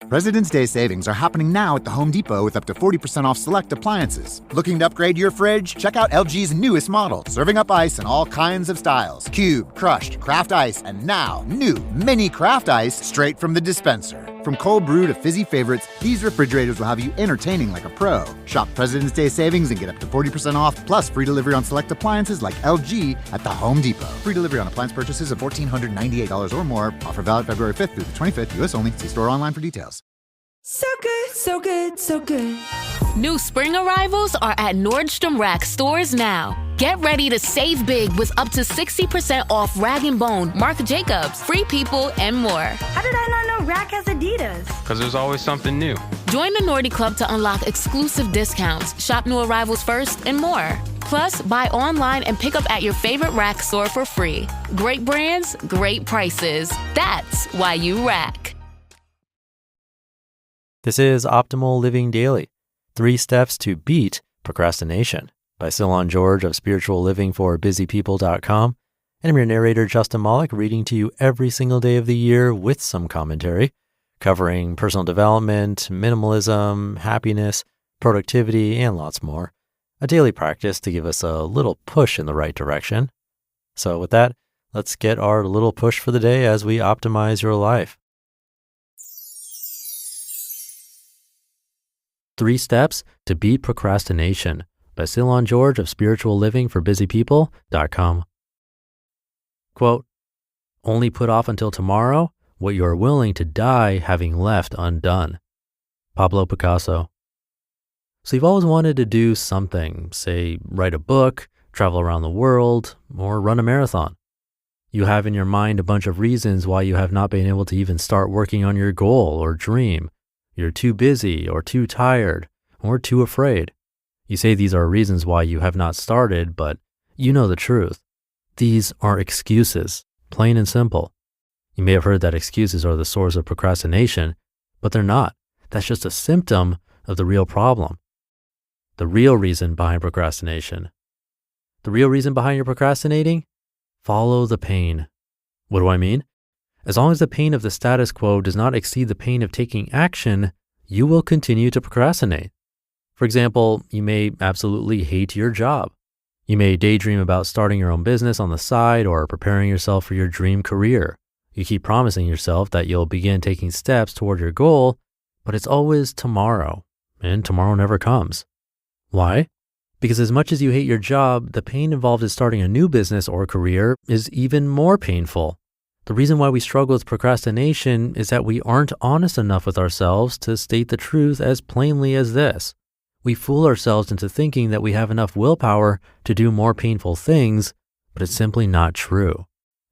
President's Day savings are happening now at the Home Depot with up to 40% off select appliances. Looking to upgrade your fridge? Check out LG's newest model, serving up ice in all kinds of styles. Cube, crushed, craft ice, and now new mini craft ice straight from the dispenser. From cold brew to fizzy favorites, these refrigerators will have you entertaining like a pro. Shop President's Day savings and get up to 40% off, plus free delivery on select appliances like LG at the Home Depot. Free delivery on appliance purchases of $1,498 or more. Offer valid February 5th through the 25th, U.S. only. See store online for details. So good, so good, so good. New spring arrivals are at Nordstrom Rack stores now. Get ready to save big with up to 60% off Rag & Bone, Marc Jacobs, Free People, and more. How did I not know Rack has Adidas? Because there's always something new. Join the Nordy Club to unlock exclusive discounts, shop new arrivals first, and more. Plus, buy online and pick up at your favorite Rack store for free. Great brands, great prices. That's why you Rack. This is Optimal Living Daily, 3 Steps to Beat Procrastination by Cylon George of spirituallivingforbusypeople.com. And I'm your narrator, Justin Malik, reading to you every single day of the year with some commentary, covering personal development, minimalism, happiness, productivity, and lots more. A daily practice to give us a little push in the right direction. So with that, let's get our little push for the day as we optimize your life. 3 Steps to Beat Procrastination by Cylon George of spirituallivingforbusypeople.com. Quote, only put off until tomorrow what you are willing to die having left undone. Pablo Picasso. So you've always wanted to do something, say write a book, travel around the world, or run a marathon. You have in your mind a bunch of reasons why you have not been able to even start working on your goal or dream. You're too busy or too tired or too afraid. You say these are reasons why you have not started, but you know the truth. These are excuses, plain and simple. You may have heard that excuses are the source of procrastination, but they're not. That's just a symptom of the real problem. The real reason behind procrastination. The real reason behind your procrastinating? Follow the pain. What do I mean? As long as the pain of the status quo does not exceed the pain of taking action, you will continue to procrastinate. For example, you may absolutely hate your job. You may daydream about starting your own business on the side or preparing yourself for your dream career. You keep promising yourself that you'll begin taking steps toward your goal, but it's always tomorrow, and tomorrow never comes. Why? Because as much as you hate your job, the pain involved in starting a new business or career is even more painful. The reason why we struggle with procrastination is that we aren't honest enough with ourselves to state the truth as plainly as this. We fool ourselves into thinking that we have enough willpower to do more painful things, but it's simply not true.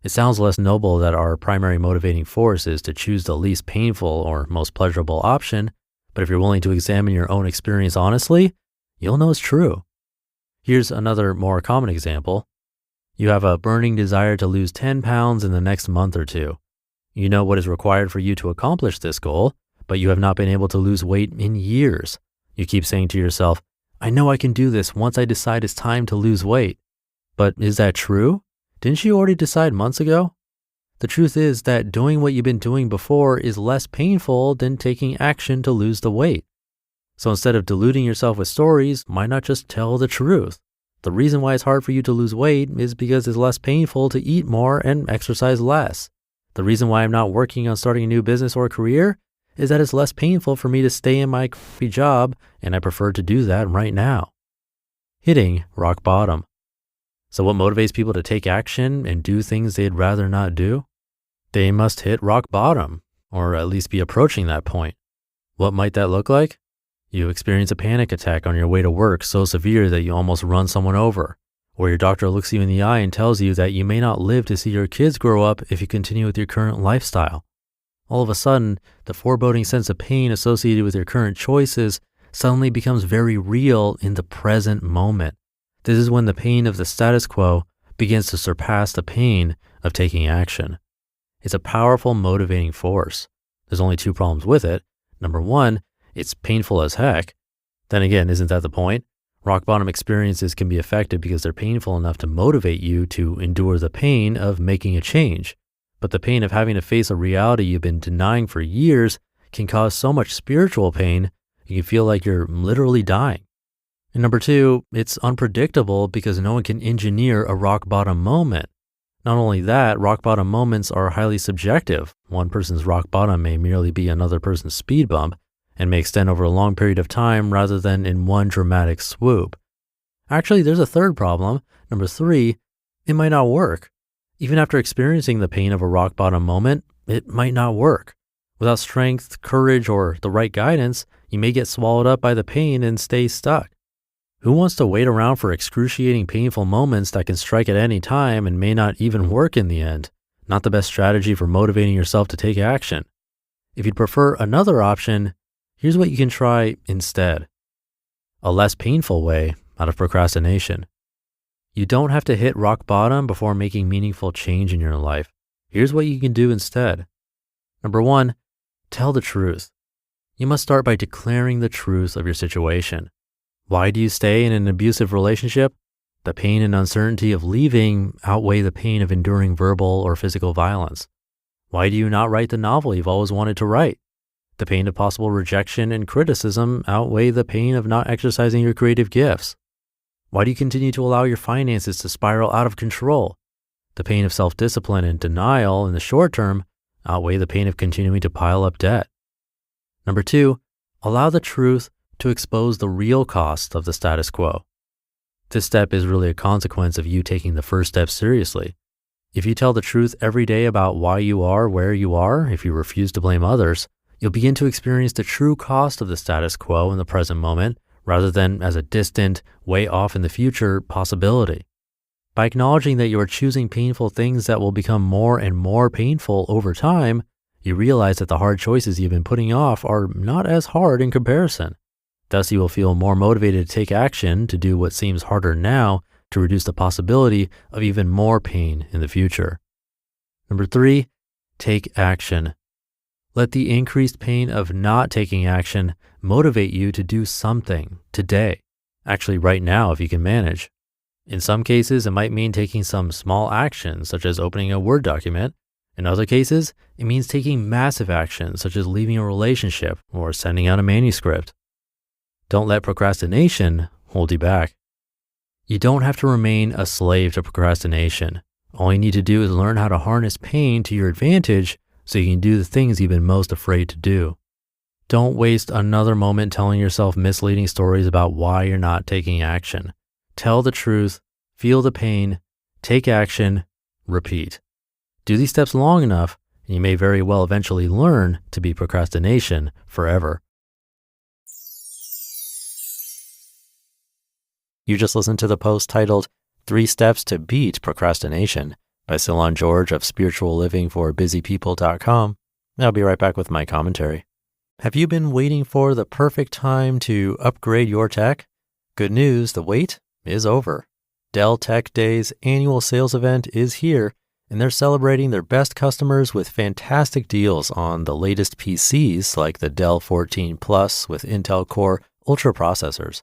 It sounds less noble that our primary motivating force is to choose the least painful or most pleasurable option, but if you're willing to examine your own experience honestly, you'll know it's true. Here's another more common example. You have a burning desire to lose 10 pounds in the next month or two. You know what is required for you to accomplish this goal, but you have not been able to lose weight in years. You keep saying to yourself, I know I can do this once I decide it's time to lose weight. But is that true? Didn't you already decide months ago? The truth is that doing what you've been doing before is less painful than taking action to lose the weight. So instead of deluding yourself with stories, why not just tell the truth? The reason why it's hard for you to lose weight is because it's less painful to eat more and exercise less. The reason why I'm not working on starting a new business or career is that it's less painful for me to stay in my crappy job, and I prefer to do that right now. Hitting rock bottom. So what motivates people to take action and do things they'd rather not do? They must hit rock bottom, or at least be approaching that point. What might that look like? You experience a panic attack on your way to work so severe that you almost run someone over, or your doctor looks you in the eye and tells you that you may not live to see your kids grow up if you continue with your current lifestyle. All of a sudden, the foreboding sense of pain associated with your current choices suddenly becomes very real in the present moment. This is when the pain of the status quo begins to surpass the pain of taking action. It's a powerful motivating force. There's only 2 problems with it. Number 1, it's painful as heck. Then again, isn't that the point? Rock bottom experiences can be effective because they're painful enough to motivate you to endure the pain of making a change. But the pain of having to face a reality you've been denying for years can cause so much spiritual pain, you can feel like you're literally dying. And number two, it's unpredictable because no one can engineer a rock bottom moment. Not only that, rock bottom moments are highly subjective. One person's rock bottom may merely be another person's speed bump and may extend over a long period of time rather than in one dramatic swoop. Actually, there's a third problem. Number three, it might not work. Even after experiencing the pain of a rock bottom moment, it might not work. Without strength, courage, or the right guidance, you may get swallowed up by the pain and stay stuck. Who wants to wait around for excruciating, painful moments that can strike at any time and may not even work in the end? Not the best strategy for motivating yourself to take action. If you'd prefer another option, here's what you can try instead. A less painful way out of procrastination. You don't have to hit rock bottom before making meaningful change in your life. Here's what you can do instead. Number one, tell the truth. You must start by declaring the truth of your situation. Why do you stay in an abusive relationship? The pain and uncertainty of leaving outweigh the pain of enduring verbal or physical violence. Why do you not write the novel you've always wanted to write? The pain of possible rejection and criticism outweigh the pain of not exercising your creative gifts. Why do you continue to allow your finances to spiral out of control? The pain of self-discipline and denial in the short term outweigh the pain of continuing to pile up debt. Number two, allow the truth to expose the real cost of the status quo. This step is really a consequence of you taking the first step seriously. If you tell the truth every day about why you are where you are, if you refuse to blame others, you'll begin to experience the true cost of the status quo in the present moment, rather than as a distant, way off in the future possibility. By acknowledging that you are choosing painful things that will become more and more painful over time, you realize that the hard choices you've been putting off are not as hard in comparison. Thus, you will feel more motivated to take action to do what seems harder now to reduce the possibility of even more pain in the future. Number three, take action. Let the increased pain of not taking action motivate you to do something today. Actually, right now, if you can manage. In some cases, it might mean taking some small actions, such as opening a Word document. In other cases, it means taking massive actions, such as leaving a relationship or sending out a manuscript. Don't let procrastination hold you back. You don't have to remain a slave to procrastination. All you need to do is learn how to harness pain to your advantage so you can do the things you've been most afraid to do. Don't waste another moment telling yourself misleading stories about why you're not taking action. Tell the truth, feel the pain, take action, repeat. Do these steps long enough, and you may very well eventually learn to beat procrastination forever. You just listened to the post titled 3 Steps to Beat Procrastination by Cylon George of spirituallivingforbusypeople.com. I'll be right back with my commentary. Have you been waiting for the perfect time to upgrade your tech? Good news, the wait is over. Dell Tech Day's annual sales event is here, and they're celebrating their best customers with fantastic deals on the latest PCs like the Dell 14 Plus with Intel Core Ultra processors.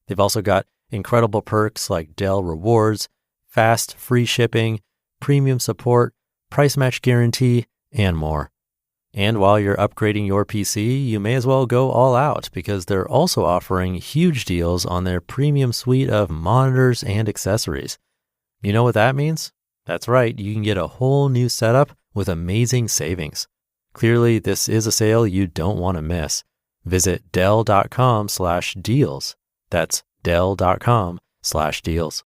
They've also got incredible perks like Dell Rewards, fast free shipping, premium support, price match guarantee, and more. And while you're upgrading your PC, you may as well go all out because they're also offering huge deals on their premium suite of monitors and accessories. You know what that means? That's right, you can get a whole new setup with amazing savings. Clearly, this is a sale you don't want to miss. Visit Dell.com/deals. That's Dell.com/deals.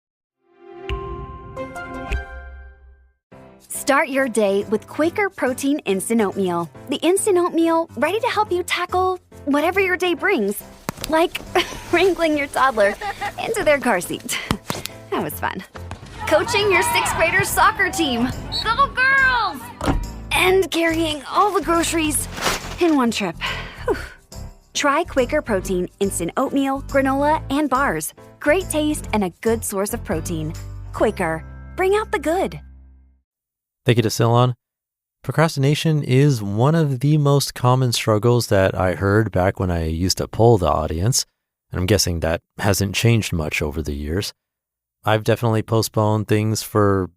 Start your day with Quaker Protein Instant Oatmeal. The instant oatmeal ready to help you tackle whatever your day brings, like wrangling your toddler into their car seat. That was fun. Coaching your 6th graders soccer team. Go girls! And carrying all the groceries in one trip. Whew. Try Quaker Protein Instant Oatmeal, granola, and bars. Great taste and a good source of protein. Quaker, bring out the good. Thank you to Cylon. Procrastination is one of the most common struggles that I heard back when I used to poll the audience, and I'm guessing that hasn't changed much over the years. I've definitely postponed things for,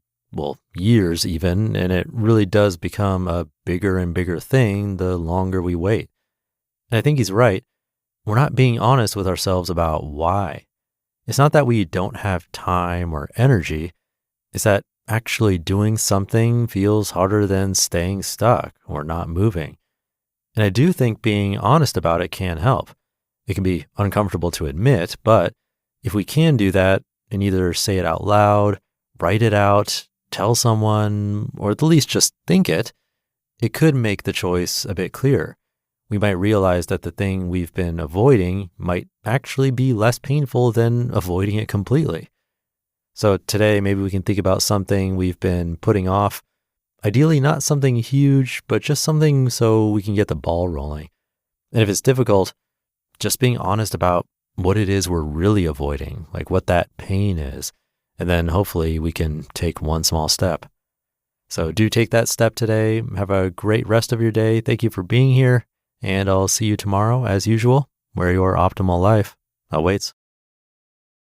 years even, and it really does become a bigger and bigger thing the longer we wait. And I think he's right. We're not being honest with ourselves about why. It's not that we don't have time or energy. It's that actually doing something feels harder than staying stuck or not moving. And I do think being honest about it can help. It can be uncomfortable to admit, but if we can do that and either say it out loud, write it out, tell someone, or at the least just think it, it could make the choice a bit clearer. We might realize that the thing we've been avoiding might actually be less painful than avoiding it completely. So today, maybe we can think about something we've been putting off. Ideally, not something huge, but just something so we can get the ball rolling. And if it's difficult, just being honest about what it is we're really avoiding, like what that pain is. And then hopefully we can take one small step. So do take that step today. Have a great rest of your day. Thank you for being here. And I'll see you tomorrow, as usual, where your optimal life awaits.